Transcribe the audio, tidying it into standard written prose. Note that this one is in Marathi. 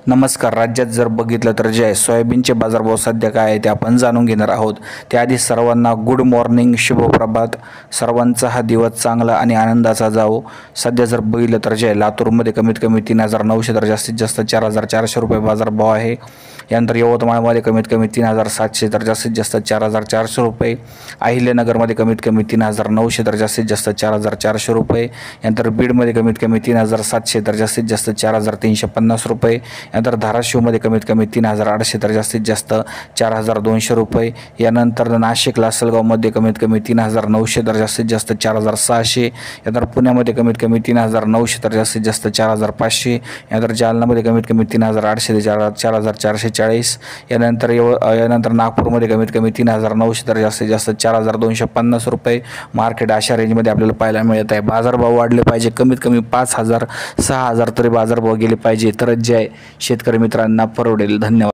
नमस्कार. राज्यात जर बघितलं तर जे आहे सोयाबीनचे बाजारभाव सध्या काय आहे ते आपण जाणून घेणार आहोत. त्याआधी सर्वांना गुड मॉर्निंग, शुभप्रभात. सर्वांचा हा दिवस चांगला आणि आनंदाचा जावो. सध्या जर बघितलं तर जे आहे लातूरमध्ये कमीत कमी 3,900 तर जास्तीत जास्त 4,400 रुपये बाजारभाव आहे. यानंतर यवतमाळमध्ये कमीत कमी 3,700 तर जास्तीत जास्त 4,400 रुपये. अहिल्यानगरमध्ये कमीत कमी 3,900 तर जास्तीत जास्त 4,400 रुपये. यानंतर बीडमध्ये कमीत कमी 3,700 तर जास्तीत जास्त 4,350 रुपये. यानंतर धाराशिवमध्ये कमीत कमी 3,800 तर जास्तीत जास्त 4,200 रुपये. यानंतर नाशिक लासलगावमध्ये कमीत कमी 3,900 तर जास्तीत जास्त 4,600. यानंतर पुण्यामध्ये कमीत कमी 3,900 तर जास्तीत जास्त 4,500. यानंतर जालन्यामध्ये कमीत कमी 3,800 ते 4,440. यानंतर नागपूरमध्ये कमीत कमी 3,900 तर जास्तीत जास्त 4,250 रुपये. मार्केट अशा रेंजमध्ये आपल्याला पाहायला मिळत आहे. बाजारभाव वाढले पाहिजे, कमीत कमी 5,000 6,000 तरी बाजारभाव गेले पाहिजे, तरच जे आहे शेतकरी मित्रांना परवडेल. धन्यवाद.